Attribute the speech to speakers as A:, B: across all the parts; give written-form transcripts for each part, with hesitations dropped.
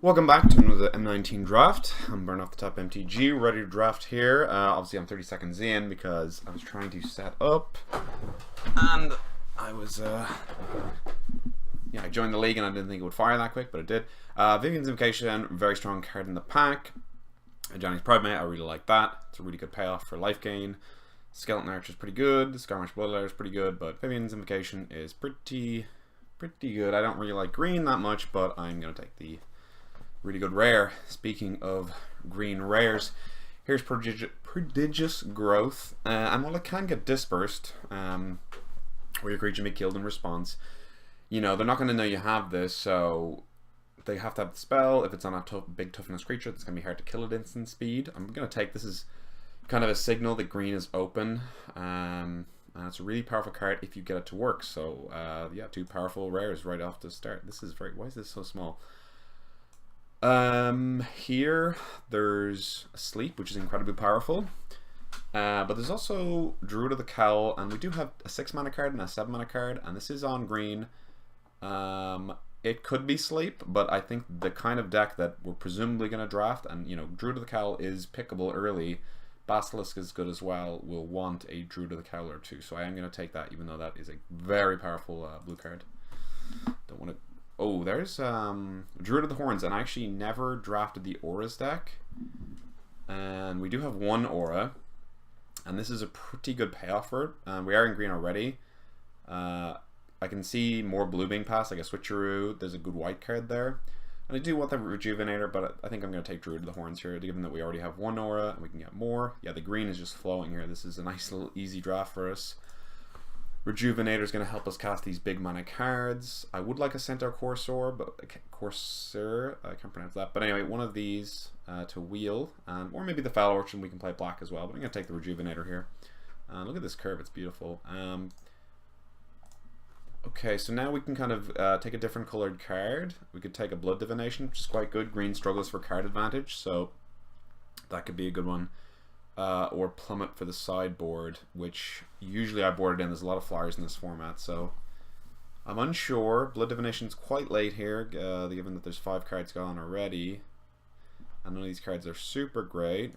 A: Welcome back to another M19 draft. I'm burning off the top MTG, ready to draft here. Obviously I'm 30 seconds in because I was trying to set up and I was, I joined the league and I didn't think it would fire that quick, but it did. Vivian's Invocation, very strong card in the pack. Johnny's Pride-Mate, I really like that. It's a really good payoff for life gain. Skeleton Archer is pretty good, the Scarmish Bloodletter is pretty good, but Vivian's Invocation is pretty good. I don't really like green that much, but I'm going to take the really good rare. Speaking of green rares, here's Prodigious Growth. And while it can get dispersed, where your creature may be killed in response, you know, they're not going to know you have this, so they have to have the spell. If it's on a big toughness creature, it's going to be hard to kill at instant speed. I'm going to take this as kind of a signal that green is open. And it's a really powerful card if you get it to work. So, yeah, two powerful rares right off the start. This is very... Why is this so small? Here there's Sleep, which is incredibly powerful, but there's also Druid of the Cowl, and we do have a 6 mana card and a 7 mana card, and this is on green. It could be Sleep, but I think the kind of deck that we're presumably going to draft, and you know, Druid of the Cowl is pickable early, Basilisk is good as well, will want a Druid of the Cowl or two, so I am going to take that, even though that is a very powerful blue card. Don't want to... Oh, there's Druid of the Horns, and I actually never drafted the Auras deck. And we do have one Aura, and this is a pretty good payoff for it. We are in green already. I can see more blue being passed, like a Switcheroo. There's a good white card there. And I do want the Rejuvenator, but I think I'm going to take Druid of the Horns here, given that we already have one Aura, and we can get more. Yeah, the green is just flowing here. This is a nice little easy draft for us. Rejuvenator is going to help us cast these big mana cards. I would like a Centaur Corsair, but Corsair, I can't pronounce that. But anyway, one of these to wheel, or maybe the Foul Orchard. We can play black as well. But I'm going to take the Rejuvenator here. Look at this curve; it's beautiful. Okay, so now we can kind of take a different colored card. We could take a Blood Divination, which is quite good. Green struggles for card advantage, so that could be a good one. Or Plummet for the sideboard, which usually I boarded in. There's a lot of flyers in this format, so I'm unsure. Blood Divination's quite late here, given that there's 5 cards gone already, and none of these cards are super great.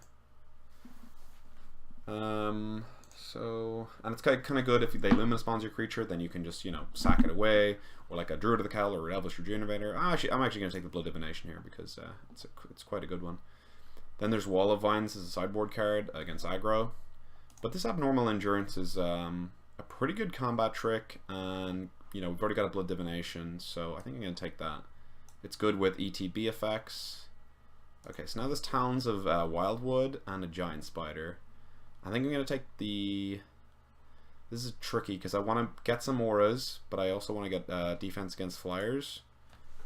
A: And it's kind of good if they Luminous Bonds your creature, then you can just, you know, sack it away, or like a Druid of the Cowl or Elvish Rejuvenator. I'm actually going to take the Blood Divination here because it's quite a good one. Then there's Wall of Vines as a sideboard card against aggro. But this Abnormal Endurance is a pretty good combat trick, and you know, we've already got a Blood Divination, so I think I'm going to take that. It's good with ETB effects. Okay, so now there's Talons of Wildwood and a Giant Spider. I think I'm going to take the... This is tricky because I want to get some auras, but I also want to get defense against flyers.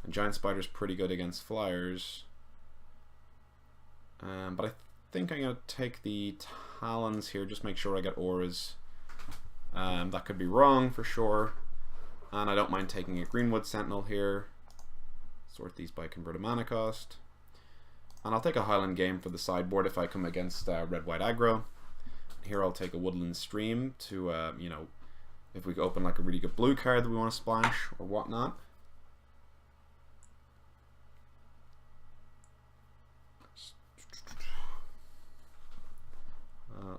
A: And Giant Spider's pretty good against flyers. But I think I'm going to take the Talons here, just make sure I get auras. That could be wrong for sure. And I don't mind taking a Greenwood Sentinel here. Sort these by converted mana cost. And I'll take a Highland Game for the sideboard if I come against red-white aggro. Here I'll take a Woodland Stream to, you know, if we open like a really good blue card that we want to splash or whatnot.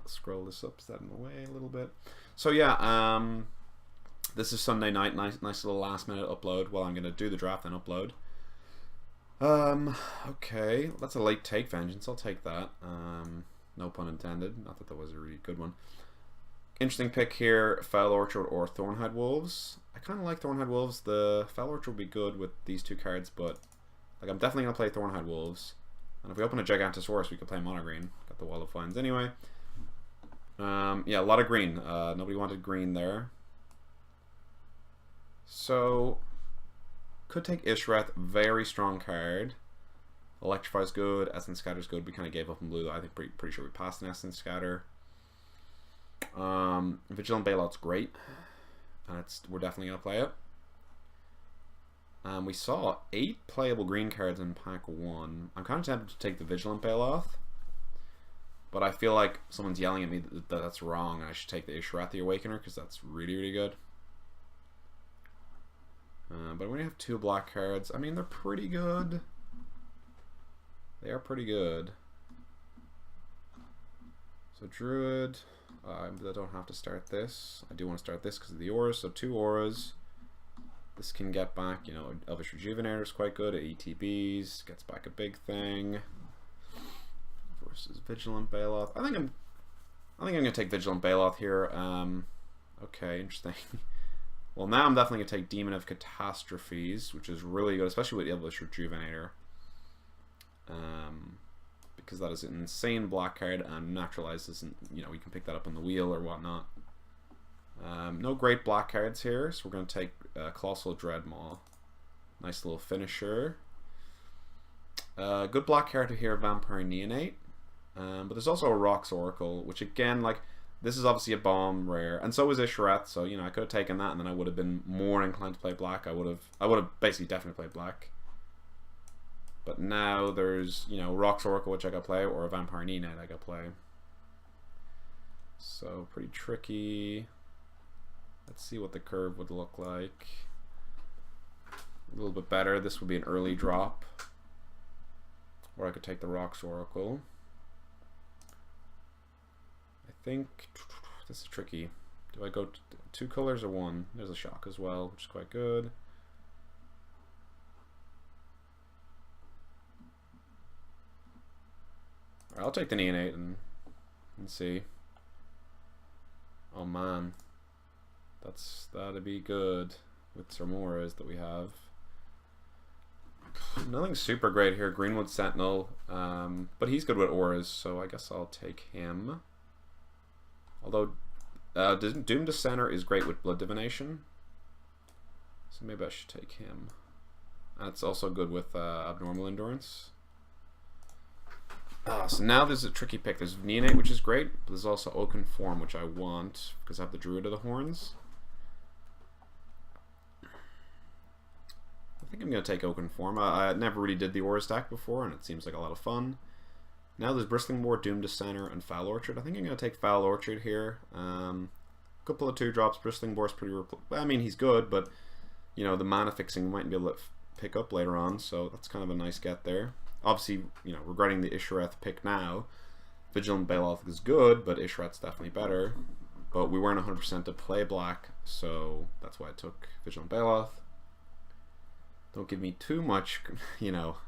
A: Scroll this up, set them away a little bit. So yeah, this is Sunday night. Nice little last minute upload. Well, I'm gonna do the draft and upload. Okay, that's a late take, Vengeance. I'll take that. No pun intended. Not that that was a really good one. Interesting pick here: Foul Orchard or Thornhide Wolves. I kind of like Thornhide Wolves. The Foul Orchard will be good with these two cards, but like I'm definitely gonna play Thornhide Wolves. And if we open a Gigantosaurus, we could play Mono Green. Got the Wall of Vines anyway. Yeah, a lot of green. Nobody wanted green there. So, could take Ishreth, very strong card. Electrify's good, Essence Scatter's good. We kind of gave up on blue, though. I think pretty sure we passed an Essence Scatter. Vigilant Bailout's great, and we're definitely going to play it. We saw 8 playable green cards in pack 1. I'm kind of tempted to take the Vigilant Bailout. But I feel like someone's yelling at me that that's wrong, and I should take the Ishreth the Awakener because that's really good. But we have 2 black cards. I mean, they're pretty good. They are pretty good. So Druid, I don't have to start this. I do want to start this because of the auras. So 2 auras. This can get back, you know, Elvish Rejuvenator is quite good at ETBs. Gets back a big thing. Versus Vigilant Baloth. I think I'm gonna take Vigilant Baloth here. Okay, interesting. Well, now I'm definitely gonna take Demon of Catastrophes, which is really good, especially with Elvish Rejuvenator. Because that is an insane black card and naturalizes, and you know, you can pick that up on the wheel or whatnot. No great black cards here, so we're going to take Colossal Dreadmaw. Nice little finisher. Good black card here, Vampire Neonate. But there's also a Rocks Oracle, which again, like, this is obviously a bomb rare, and so is Ishareth, so you know, I could have taken that and then I would have been more inclined to play black. I would have basically definitely played black. But now there's, you know, Rocks Oracle, which I got play, or a Vampire Neonate I got play. So pretty tricky. Let's see what the curve would look like. A little bit better. This would be an early drop. Or I could take the Rocks Oracle. I think this is tricky. Do I go 2 colors or 1? There's a shock as well, which is quite good. Alright, I'll take the Neonate and see. Oh man. That'd be good with some auras that we have. Nothing super great here. Greenwood Sentinel, but he's good with auras, so I guess I'll take him. Although Doom Dissenter is great with Blood Divination, so maybe I should take him. And it's also good with Abnormal Endurance. So now there's a tricky pick. There's Neonate, which is great, but there's also Oaken Form, which I want because I have the Druid of the Horns. I think I'm going to take Oaken Form. I never really did the Aura stack before, and it seems like a lot of fun. Now there's Bristling Boar, Doom Dissenter, and Foul Orchard. I think I'm going to take Foul Orchard here. Could pull a 2-drops. Bristling Boar's pretty... I mean, he's good, but, you know, the mana fixing we might be able to pick up later on, so that's kind of a nice get there. Obviously, you know, regarding the Ishareth pick now, Vigilant Baloth is good, but Ishareth's definitely better. But we weren't 100% to play black, so that's why I took Vigilant Baloth. Don't give me too much, you know,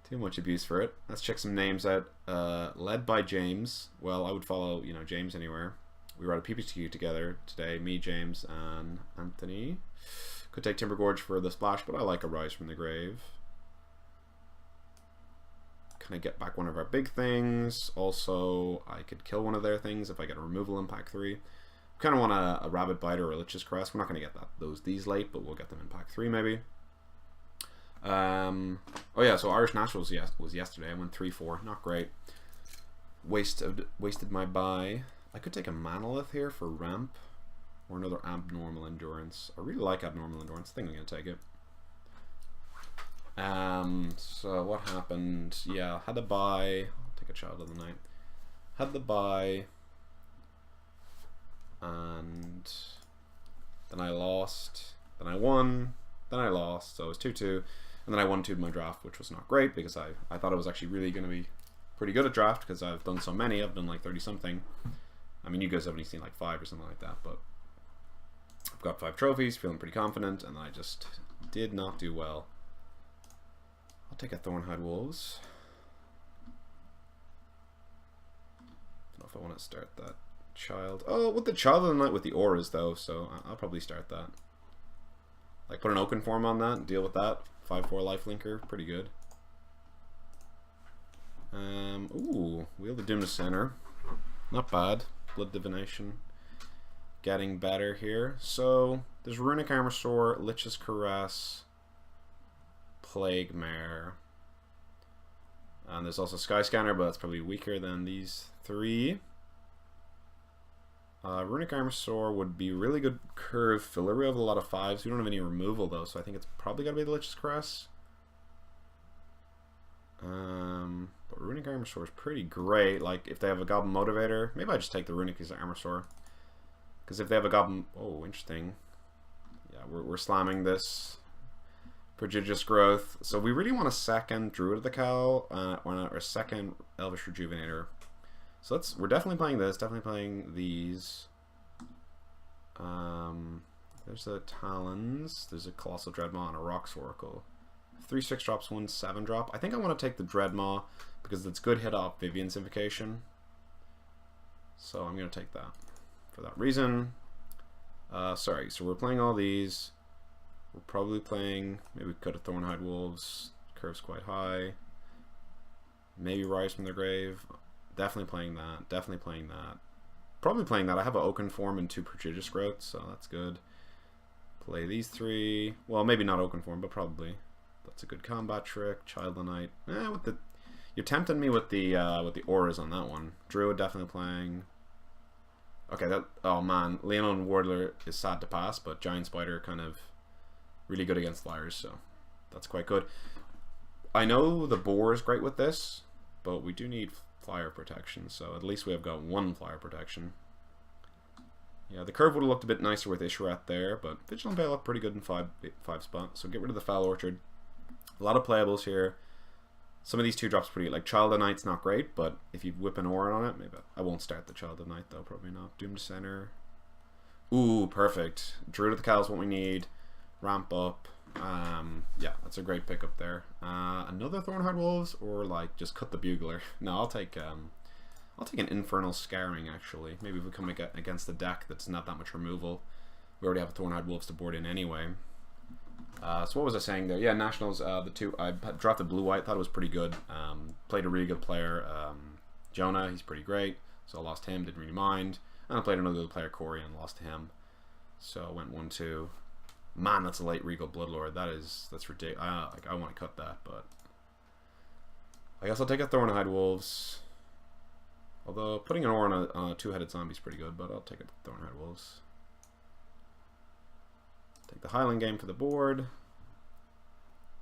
A: too much abuse for it. Let's check some names out. Led by James. Well, I would follow, you know, James anywhere. We were at a PPTQ together today. Me, James, and Anthony. Could take Timber Gorge for the splash, but I like a Rise from the Grave. Can I get back one of our big things? Also, I could kill one of their things if I get a removal in pack 3. Kind of want a Rabid Biter or a Lich's Caress. We're not going to get these late, but we'll get them in pack 3 maybe. Oh yeah, so Irish Nationals was yesterday. I went 3-4. Not great. Wasted my buy. I could take a Manolith here for ramp or another Abnormal Endurance. I really like Abnormal Endurance. I think I'm going to take it. So what happened? Yeah, had to buy. I'll take a Child of the Night. Had to buy. And then I lost, then I won, then I lost, so it was 2-2, and then I won 2 my draft, which was not great because I thought I was actually really going to be pretty good at draft because I've done so many. I've done like 30 something. I mean, you guys have only seen like 5 or something like that, but I've got 5 trophies, feeling pretty confident, and I just did not do well. I'll take a Thornhide Wolves. I don't know if I want to start that. Child. Oh, with the Child of the Night with the auras though, so I'll probably start that. Like put an Oaken Form on that and deal with that. 5/4 lifelinker, pretty good. Ooh, Wheel the Doom Dissenter. Not bad. Blood Divination. Getting better here. So there's Runic Armosaur, Lich's Caress, Plague Mare. And there's also Sky Scanner, but that's probably weaker than these 3. Runic Armosaur would be really good curve filler. We have a lot of 5s. We don't have any removal though, so I think it's probably gotta be the Lich's Caress. But Runic Armosaur is pretty great. Like if they have a Goblin Motivator, maybe I just take the Runic Armosaur. Because if they have a Goblin, oh, interesting. Yeah, we're slamming this Prodigious Growth. So we really want a second Druid of the Cowl, or a second Elvish Rejuvenator. So we're definitely playing this, definitely playing these. There's a Talons, there's a Colossal Dreadmaw, and a Rocks Oracle. 3 6-drops, 1 7-drop. I think I want to take the Dreadmaw because it's good hit off Vivian's Invocation. So I'm going to take that for that reason. Sorry, so we're playing all these. We're probably playing, maybe we could have Thornhide Wolves, curve's quite high. Maybe Rise from the Grave. Definitely playing that, definitely playing that. Probably playing that. I have an Oakenform and 2 Prodigious Growth, so that's good. Play these 3. Well, maybe not Oakenform, but probably. That's a good combat trick. Child of the Night. You're tempting me with the auras on that one. Druid definitely playing. Okay, oh man, Leonin Wardler is sad to pass, but Giant Spider kind of really good against flyers, so that's quite good. I know the boar is great with this, but we do need flyer protection, so at least we have got 1 flyer protection. Yeah, the curve would have looked a bit nicer with Isharat there, but Vigilant Bale up pretty good in 5 spots, so get rid of the Foul Orchard. A lot of playables here. Some of these 2-drops pretty good. Like Child of Night's not great, but if you whip an aura on it, maybe I won't start the Child of Night though, probably not. Doomed Center. Ooh, perfect. Druid of the Cowl is what we need. Ramp up. Yeah, that's a great pickup there. Another Thornhide Wolves, or like just cut the Bugler. No, I'll take an Infernal Scarring actually. Maybe if we come against a deck that's not that much removal. We already have a Thornhide Wolves to board in anyway. So what was I saying there? Yeah, Nationals, the 2, I drafted blue-white, thought it was pretty good. Played a really good player, Jonah, he's pretty great, so I lost him, didn't really mind. And I played another good player, Corey, and lost to him. So I went 1-2. Man, that's a late Regal Bloodlord, that's ridiculous. I want to cut that, but I guess I'll take a Thornhide Wolves. Although putting an aura on a 2-headed zombie is pretty good, but I'll take a Thornhide Wolves. Take the Highland game for the board.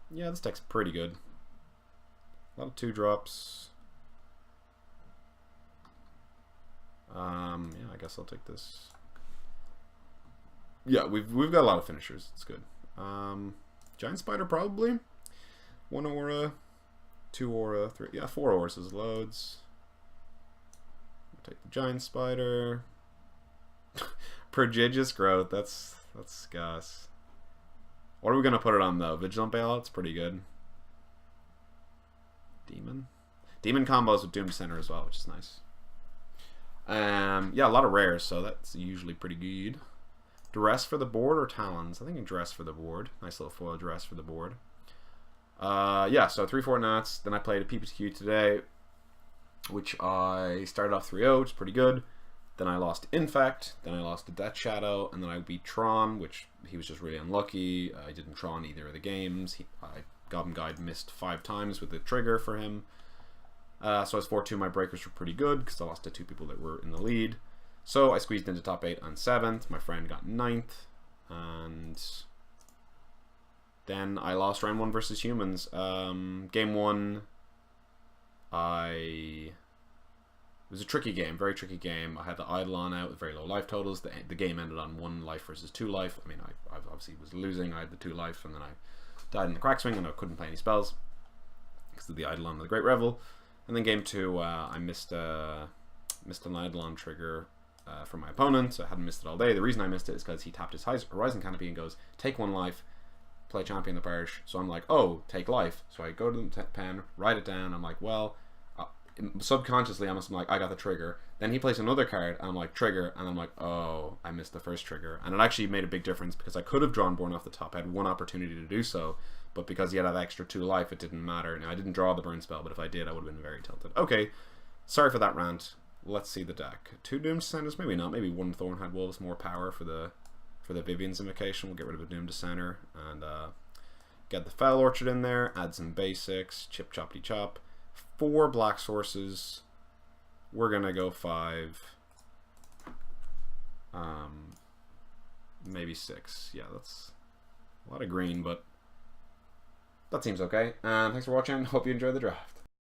A: Yeah, this deck's pretty good. A lot of 2-drops. Yeah, I guess I'll take this. Yeah, we've got a lot of finishers. It's good. Giant Spider probably. 1 aura, 2 aura, 3. Yeah, 4 auras is loads. I'll take the Giant Spider. Prodigious Growth. That's gas. What are we gonna put it on though? Vigilant Bailout? It's pretty good. Demon combos with Doomed Center as well, which is nice. Yeah, a lot of rares, so that's usually pretty good. Duress for the board or Talons? I think Duress for the board. Nice little foil Duress for the board. Yeah, so 3-4 Nats. Then I played a PPTQ today, which I started off 3-0, which is pretty good. Then I lost Infect, then I lost to Death Shadow, and then I beat Tron, which he was just really unlucky. I didn't Tron either of the games. Goblin Guide missed 5 times with the trigger for him. So I was 4-2. My breakers were pretty good because I lost to 2 people that were in the lead. So I squeezed into top 8 on 7th. My friend got 9th. And then I lost round 1 versus humans. Game 1, it was a tricky game, very tricky game. I had the Eidolon out with very low life totals. The game ended on 1 life versus 2 life. I mean, I obviously was losing. I had the 2 life, and then I died in the crack swing, and I couldn't play any spells because of the Eidolon of the Great Revel. And then game 2, I missed an Eidolon trigger from my opponent. So I hadn't missed it all day. The reason I missed it is because he tapped his Horizon Canopy and goes, take 1 life, play Champion the Parish. So I'm like, oh, take life. So I go to the pen, write it down. I'm like, well, subconsciously I must be like, I got the trigger. Then he plays another card and I'm like, trigger, and I'm like, oh, I missed the first trigger. And it actually made a big difference because I could have drawn Born off the top. I had 1 opportunity to do so, but because he had that extra 2 life, it didn't matter. Now I didn't draw the burn spell, but if I did, I would have been very tilted. Okay, sorry for that rant. Let's see the deck. 2 Doomed Descenders, maybe not. Maybe 1 Thornhide Wolves, more power for the Vivian's Invocation. We'll get rid of a Doomed Descender and get the Foul Orchard in there. Add some basics. Chip choppity chop. 4 black sources. We're gonna go 5. Maybe 6. Yeah, that's a lot of green, but that seems okay. And thanks for watching. Hope you enjoyed the draft.